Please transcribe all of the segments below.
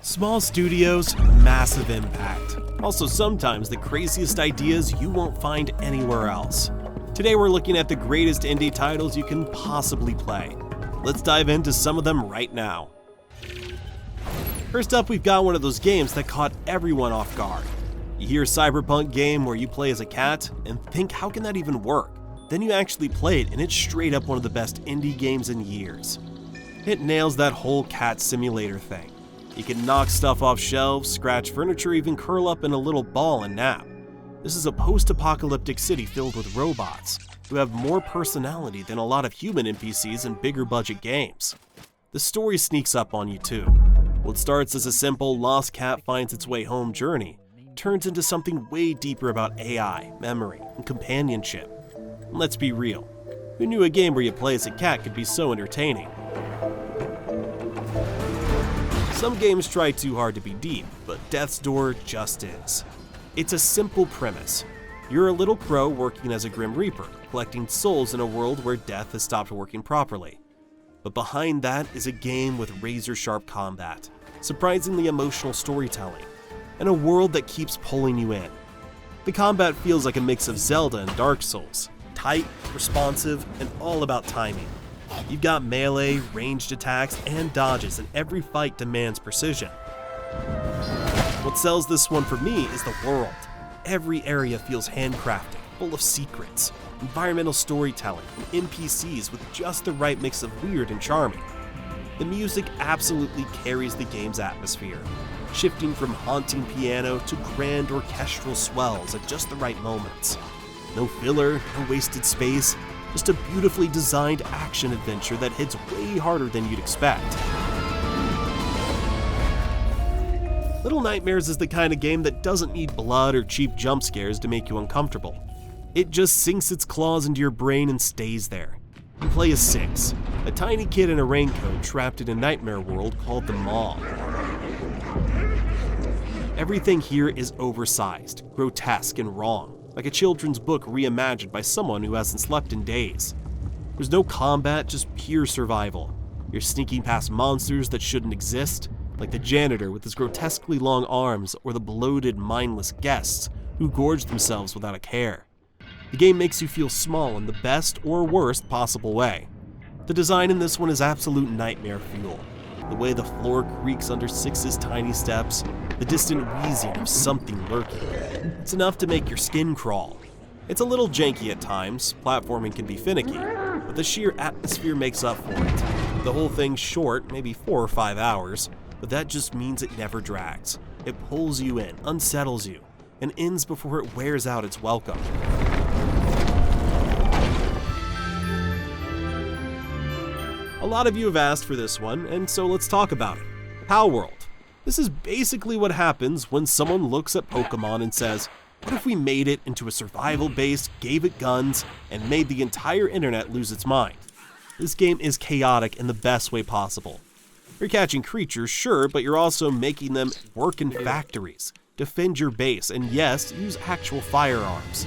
Small studios, massive impact. Also, sometimes the craziest ideas you won't find anywhere else. Today we're looking at the greatest indie titles you can possibly play. Let's dive into some of them right now. First up, we've got one of those games that caught everyone off guard. You hear a cyberpunk game where you play as a cat and think, how can that even work? Then you actually play it and it's straight up one of the best indie games in years. It nails that whole cat simulator thing. You can knock stuff off shelves, scratch furniture, even curl up in a little ball and nap. This is a post-apocalyptic city filled with robots who have more personality than a lot of human NPCs in bigger budget games. The story sneaks up on you too. What starts as a simple lost cat finds its way home journey turns into something way deeper about AI, memory, and companionship. And let's be real, who knew a game where you play as a cat could be so entertaining? Some games try too hard to be deep, but Death's Door just is. It's a simple premise. You're a little crow working as a Grim Reaper, collecting souls in a world where death has stopped working properly. But behind that is a game with razor-sharp combat, surprisingly emotional storytelling, and a world that keeps pulling you in. The combat feels like a mix of Zelda and Dark Souls, tight, responsive, and all about timing. You've got melee, ranged attacks, and dodges, and every fight demands precision. What sells this one for me is the world. Every area feels handcrafted, full of secrets, environmental storytelling, and NPCs with just the right mix of weird and charming. The music absolutely carries the game's atmosphere, shifting from haunting piano to grand orchestral swells at just the right moments. No filler, no wasted space, just a beautifully designed action adventure that hits way harder than you'd expect. Little Nightmares is the kind of game that doesn't need blood or cheap jump scares to make you uncomfortable. It just sinks its claws into your brain and stays there. You play as Six, a tiny kid in a raincoat trapped in a nightmare world called the Maw. Everything here is oversized, grotesque, and wrong, like a children's book reimagined by someone who hasn't slept in days. There's no combat, just pure survival. You're sneaking past monsters that shouldn't exist, like the janitor with his grotesquely long arms or the bloated, mindless guests who gorge themselves without a care. The game makes you feel small in the best or worst possible way. The design in this one is absolute nightmare fuel. The way the floor creaks under Six's tiny steps, the distant wheezing of something lurking. It's enough to make your skin crawl. It's a little janky at times, platforming can be finicky, but the sheer atmosphere makes up for it. The whole thing's short, maybe 4 or 5 hours, but that just means it never drags. It pulls you in, unsettles you, and ends before it wears out its welcome. A lot of you have asked for this one, and so let's talk about it. Palworld. This is basically what happens when someone looks at Pokemon and says, what if we made it into a survival base, gave it guns, and made the entire internet lose its mind? This game is chaotic in the best way possible. You're catching creatures, sure, but you're also making them work in factories, defend your base, and yes, use actual firearms.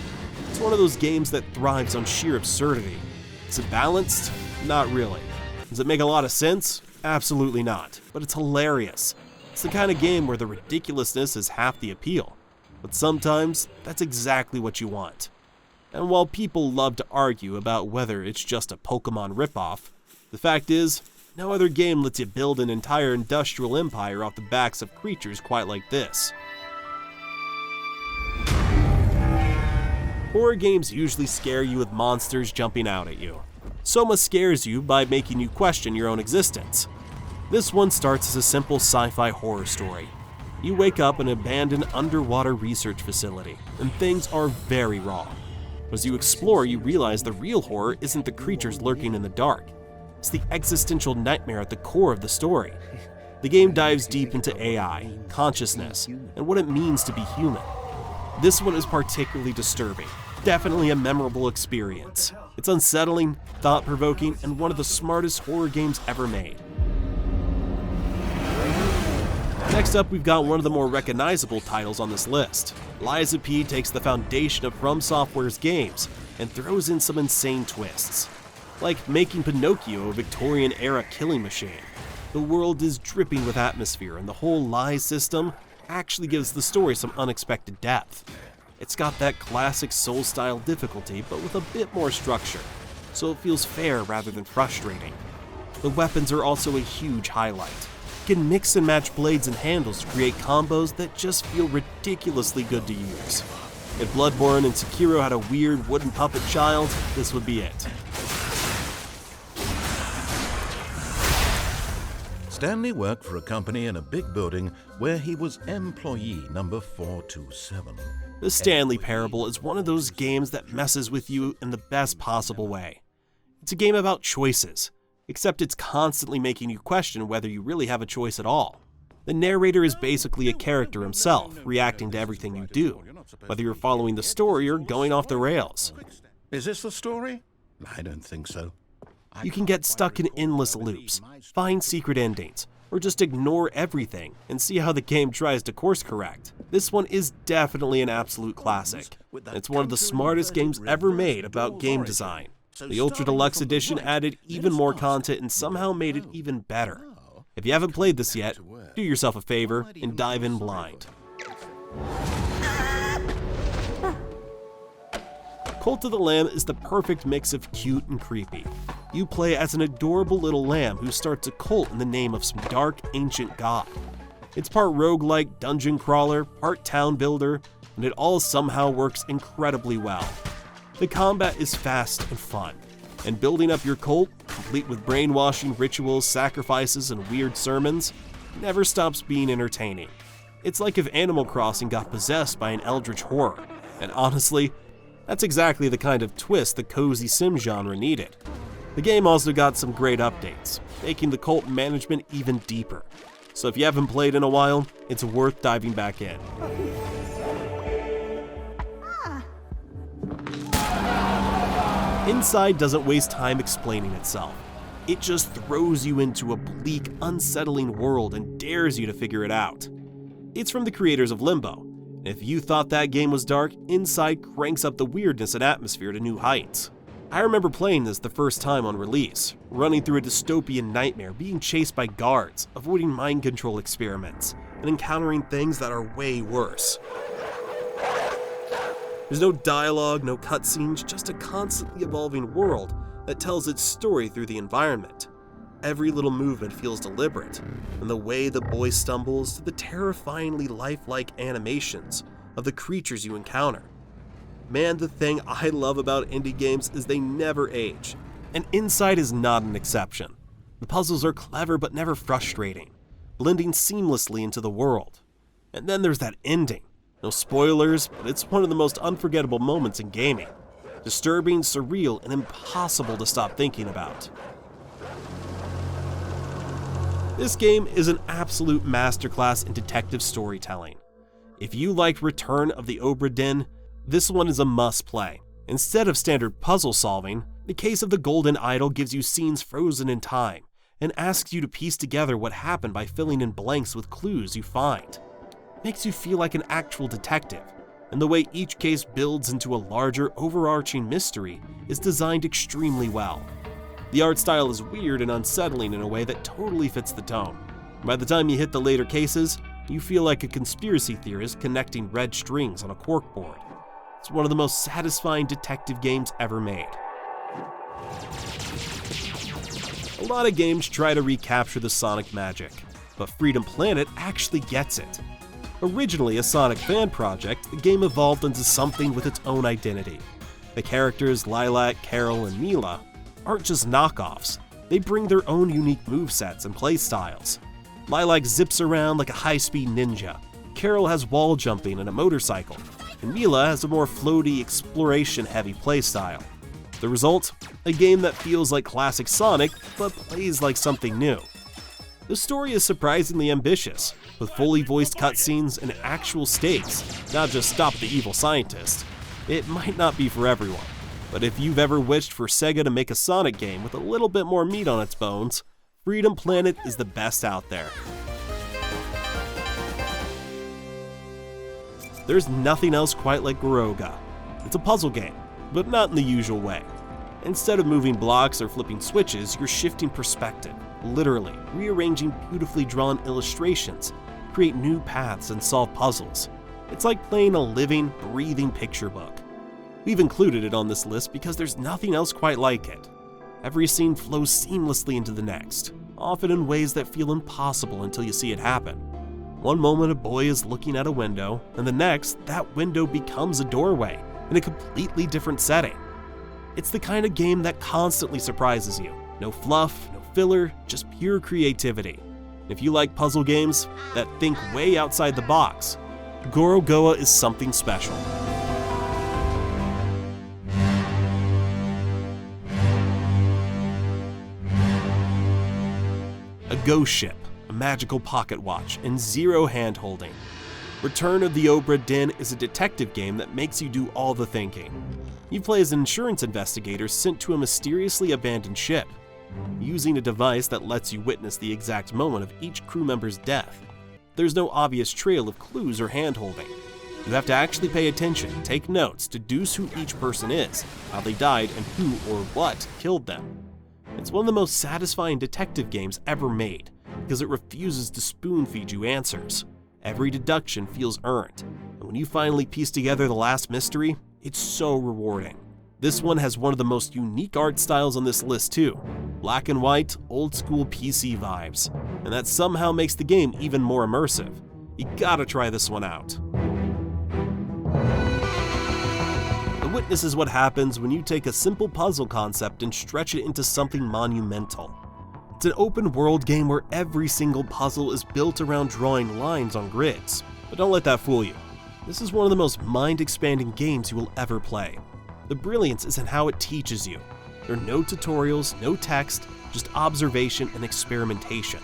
It's one of those games that thrives on sheer absurdity. Is it balanced? Not really. Does it make a lot of sense? Absolutely not, but it's hilarious. It's the kind of game where the ridiculousness is half the appeal, but sometimes that's exactly what you want. And while people love to argue about whether it's just a Pokemon ripoff, the fact is, no other game lets you build an entire industrial empire off the backs of creatures quite like this. Horror games usually scare you with monsters jumping out at you. Soma scares you by making you question your own existence. This one starts as a simple sci-fi horror story. You wake up in an abandoned underwater research facility, and things are very wrong. As you explore, you realize the real horror isn't the creatures lurking in the dark. It's the existential nightmare at the core of the story. The game dives deep into AI, consciousness, and what it means to be human. This one is particularly disturbing. Definitely a memorable experience. It's unsettling, thought-provoking, and one of the smartest horror games ever made. Next up, we've got one of the more recognizable titles on this list. Liza P takes the foundation of From Software's games and throws in some insane twists, like making Pinocchio a Victorian-era killing machine. The world is dripping with atmosphere, and the whole lie system actually gives the story some unexpected depth. It's got that classic Soul-style difficulty, but with a bit more structure, so it feels fair rather than frustrating. The weapons are also a huge highlight. You can mix and match blades and handles to create combos that just feel ridiculously good to use. If Bloodborne and Sekiro had a weird wooden puppet child, this would be it. Stanley worked for a company in a big building where he was employee number 427. The Stanley Parable is one of those games that messes with you in the best possible way. It's a game about choices, except it's constantly making you question whether you really have a choice at all. The narrator is basically a character himself, reacting to everything you do, whether you're following the story or going off the rails. Is this the story? I don't think so. You can get stuck in endless loops, find secret endings, or just ignore everything and see how the game tries to course correct. This one is definitely an absolute classic. It's one of the smartest games ever made about game design. The Ultra Deluxe Edition added even more content and somehow made it even better. If you haven't played this yet, do yourself a favor and dive in blind. Cult of the Lamb is the perfect mix of cute and creepy. You play as an adorable little lamb who starts a cult in the name of some dark, ancient god. It's part roguelike dungeon crawler, part town builder, and it all somehow works incredibly well. The combat is fast and fun, and building up your cult, complete with brainwashing rituals, sacrifices, and weird sermons, never stops being entertaining. It's like if Animal Crossing got possessed by an eldritch horror, and honestly, that's exactly the kind of twist the cozy sim genre needed. The game also got some great updates, making the cult management even deeper. So if you haven't played in a while, it's worth diving back in. Inside doesn't waste time explaining itself. It just throws you into a bleak, unsettling world and dares you to figure it out. It's from the creators of Limbo. If you thought that game was dark, Inside cranks up the weirdness and atmosphere to new heights. I remember playing this the first time on release, running through a dystopian nightmare, being chased by guards, avoiding mind control experiments, and encountering things that are way worse. There's no dialogue, no cutscenes, just a constantly evolving world that tells its story through the environment. Every little movement feels deliberate, from the way the boy stumbles to the terrifyingly lifelike animations of the creatures you encounter. Man, the thing I love about indie games is they never age, and Inside is not an exception. The puzzles are clever but never frustrating, blending seamlessly into the world. And then there's that ending. No spoilers, but it's one of the most unforgettable moments in gaming. Disturbing, surreal, and impossible to stop thinking about. This game is an absolute masterclass in detective storytelling. If you liked Return of the Obra Dinn, this one is a must-play. Instead of standard puzzle solving, The Case of the Golden Idol gives you scenes frozen in time and asks you to piece together what happened by filling in blanks with clues you find. It makes you feel like an actual detective, and the way each case builds into a larger, overarching mystery is designed extremely well. The art style is weird and unsettling in a way that totally fits the tone. By the time you hit the later cases, you feel like a conspiracy theorist connecting red strings on a corkboard. It's one of the most satisfying detective games ever made. A lot of games try to recapture the Sonic magic, but Freedom Planet actually gets it. Originally a Sonic fan project, the game evolved into something with its own identity. The characters Lilac, Carol, and Mila aren't just knockoffs, they bring their own unique movesets and playstyles. Lilac zips around like a high-speed ninja, Carol has wall jumping and a motorcycle, and Mila has a more floaty, exploration-heavy playstyle. The result? A game that feels like classic Sonic, but plays like something new. The story is surprisingly ambitious, with fully voiced cutscenes and actual stakes, not just stop the evil scientist. It might not be for everyone, but if you've ever wished for Sega to make a Sonic game with a little bit more meat on its bones, Freedom Planet is the best out there. There's nothing else quite like Gorogoa. It's a puzzle game, but not in the usual way. Instead of moving blocks or flipping switches, you're shifting perspective, literally rearranging beautifully drawn illustrations, create new paths, and solve puzzles. It's like playing a living, breathing picture book. We've included it on this list because there's nothing else quite like it. Every scene flows seamlessly into the next, often in ways that feel impossible until you see it happen. One moment a boy is looking at a window, and the next, that window becomes a doorway in a completely different setting. It's the kind of game that constantly surprises you. No fluff, no filler, just pure creativity. If you like puzzle games that think way outside the box, Gorogoa is something special. A ghost ship, a magical pocket watch, and zero hand-holding. Return of the Obra Dinn is a detective game that makes you do all the thinking. You play as an insurance investigator sent to a mysteriously abandoned ship, using a device that lets you witness the exact moment of each crew member's death. There's no obvious trail of clues or hand-holding. You have to actually pay attention, take notes, deduce who each person is, how they died, and who or what killed them. It's one of the most satisfying detective games ever made, because it refuses to spoon-feed you answers. Every deduction feels earned, and when you finally piece together the last mystery, it's so rewarding. This one has one of the most unique art styles on this list too. Black and white, old school PC vibes, and that somehow makes the game even more immersive. You gotta try this one out. The Witness is what happens when you take a simple puzzle concept and stretch it into something monumental. It's an open world game where every single puzzle is built around drawing lines on grids. But don't let that fool you. This is one of the most mind-expanding games you will ever play. The brilliance is in how it teaches you. There are no tutorials, no text, just observation and experimentation.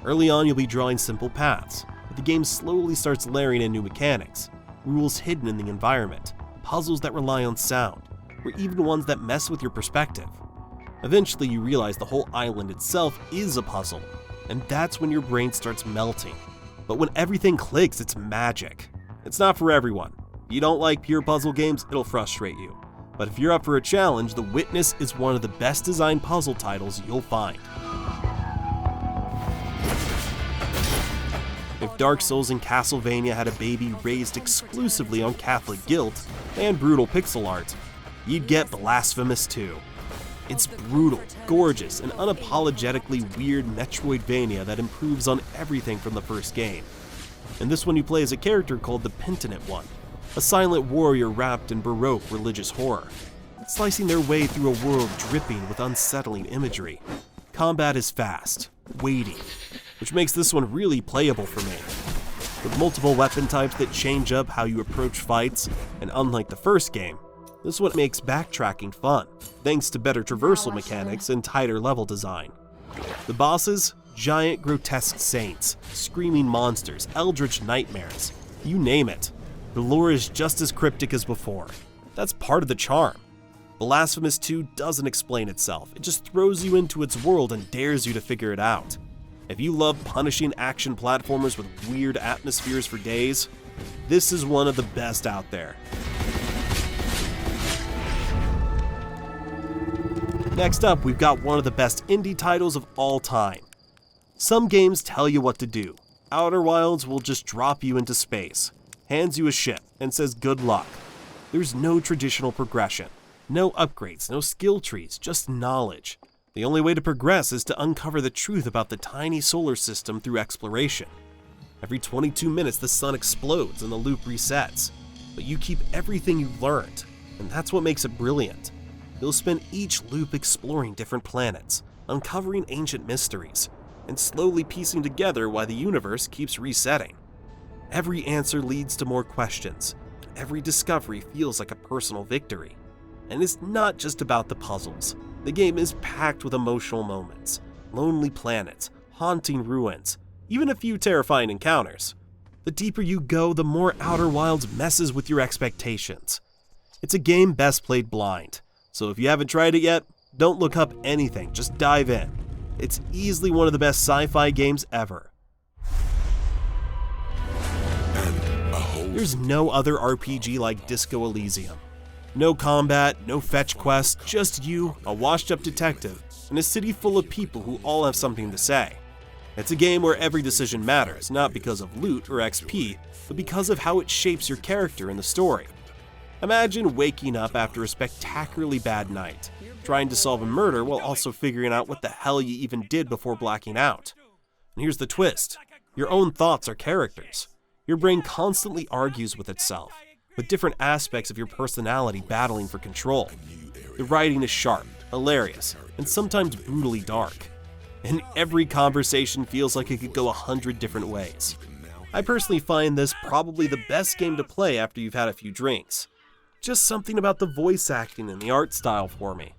Early on you'll be drawing simple paths, but the game slowly starts layering in new mechanics, rules hidden in the environment, puzzles that rely on sound, or even ones that mess with your perspective. Eventually you realize the whole island itself is a puzzle, and that's when your brain starts melting. But when everything clicks, it's magic. It's not for everyone. If you don't like pure puzzle games, it'll frustrate you. But if you're up for a challenge, The Witness is one of the best designed puzzle titles you'll find. If Dark Souls and Castlevania had a baby raised exclusively on Catholic guilt and brutal pixel art, you'd get Blasphemous 2. It's brutal, gorgeous, and unapologetically weird Metroidvania that improves on everything from the first game. In this one you play as a character called the Penitent One, a silent warrior wrapped in Baroque religious horror, slicing their way through a world dripping with unsettling imagery. Combat is fast, weighty, which makes this one really playable for me. With multiple weapon types that change up how you approach fights, and unlike the first game, this is what makes backtracking fun, thanks to better traversal mechanics and tighter level design. The bosses? Giant grotesque saints, screaming monsters, eldritch nightmares, you name it. The lore is just as cryptic as before. That's part of the charm. Blasphemous 2 doesn't explain itself, it just throws you into its world and dares you to figure it out. If you love punishing action platformers with weird atmospheres for days, this is one of the best out there. Next up, we've got one of the best indie titles of all time. Some games tell you what to do. Outer Wilds will just drop you into space, hands you a ship, and says good luck. There's no traditional progression, no upgrades, no skill trees, just knowledge. The only way to progress is to uncover the truth about the tiny solar system through exploration. Every 22 minutes the sun explodes and the loop resets, but you keep everything you've learned, and that's what makes it brilliant. You'll spend each loop exploring different planets, uncovering ancient mysteries, and slowly piecing together why the universe keeps resetting. Every answer leads to more questions, and every discovery feels like a personal victory. And it's not just about the puzzles. The game is packed with emotional moments, lonely planets, haunting ruins, even a few terrifying encounters. The deeper you go, the more Outer Wilds messes with your expectations. It's a game best played blind, so if you haven't tried it yet, don't look up anything, just dive in. It's easily one of the best sci-fi games ever. There's no other RPG like Disco Elysium. No combat, no fetch quests, just you, a washed-up detective, in a city full of people who all have something to say. It's a game where every decision matters, not because of loot or XP, but because of how it shapes your character in the story. Imagine waking up after a spectacularly bad night, trying to solve a murder while also figuring out what the hell you even did before blacking out. And here's the twist: your own thoughts are characters. Your brain constantly argues with itself, with different aspects of your personality battling for control. The writing is sharp, hilarious, and sometimes brutally dark. And every conversation feels like it could go 100 different ways. I personally find this probably the best game to play after you've had a few drinks. Just something about the voice acting and the art style for me.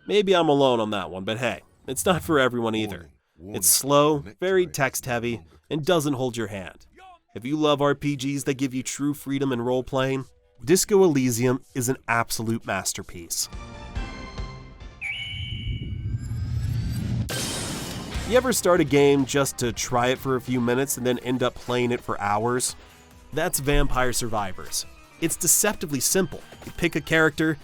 Maybe I'm alone on that one, but hey, it's not for everyone either. It's slow, very text-heavy, and doesn't hold your hand. If you love RPGs that give you true freedom in role-playing, Disco Elysium is an absolute masterpiece. You ever start a game just to try it for a few minutes and then end up playing it for hours? That's Vampire Survivors. It's deceptively simple. You pick a character,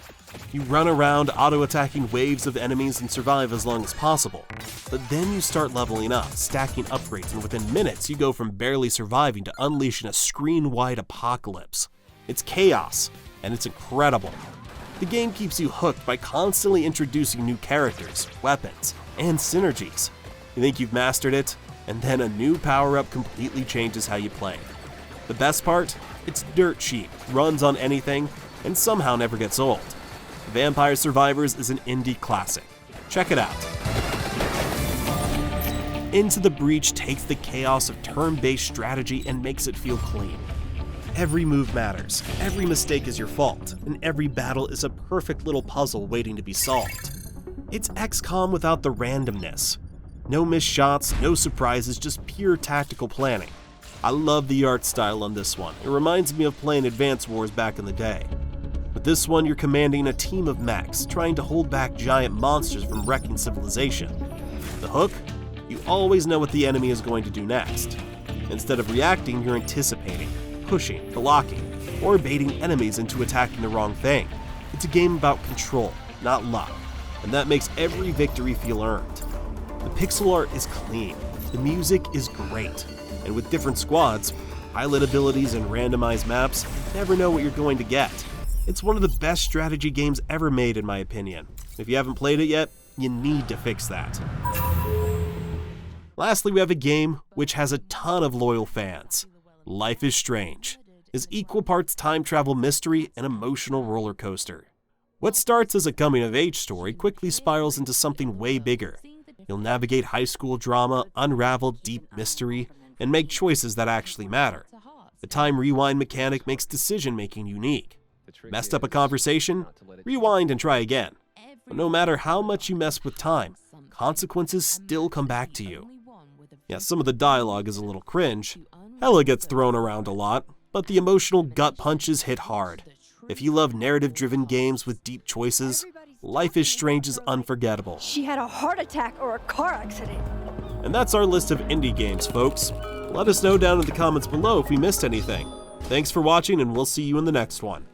you run around auto-attacking waves of enemies and survive as long as possible. But then you start leveling up, stacking upgrades, and within minutes you go from barely surviving to unleashing a screen-wide apocalypse. It's chaos, and it's incredible. The game keeps you hooked by constantly introducing new characters, weapons, and synergies. You think you've mastered it, and then a new power-up completely changes how you play. The best part? It's dirt cheap, runs on anything, and somehow never gets old. Vampire Survivors is an indie classic. Check it out. Into the Breach takes the chaos of turn-based strategy and makes it feel clean. Every move matters, every mistake is your fault, and every battle is a perfect little puzzle waiting to be solved. It's XCOM without the randomness. No missed shots, no surprises, just pure tactical planning. I love the art style on this one. It reminds me of playing Advance Wars back in the day. With this one, you're commanding a team of mechs, trying to hold back giant monsters from wrecking civilization. The hook? You always know what the enemy is going to do next. Instead of reacting, you're anticipating, pushing, blocking, or baiting enemies into attacking the wrong thing. It's a game about control, not luck, and that makes every victory feel earned. The pixel art is clean, the music is great, and with different squads, pilot abilities, and randomized maps, you never know what you're going to get. It's one of the best strategy games ever made in my opinion. If you haven't played it yet, you need to fix that. Lastly, we have a game which has a ton of loyal fans. Life is Strange is equal parts time travel mystery and emotional roller coaster. What starts as a coming-of-age story quickly spirals into something way bigger. You'll navigate high school drama, unravel deep mystery, and make choices that actually matter. The time rewind mechanic makes decision-making unique. Messed up a conversation? Rewind and try again. But no matter how much you mess with time, consequences still come back to you. Yeah, some of the dialogue is a little cringe. Ella gets thrown around a lot, but the emotional gut punches hit hard. If you love narrative-driven games with deep choices, Life is Strange is unforgettable. She had a heart attack or a car accident. And that's our list of indie games, folks. Let us know down in the comments below if we missed anything. Thanks for watching, and we'll see you in the next one.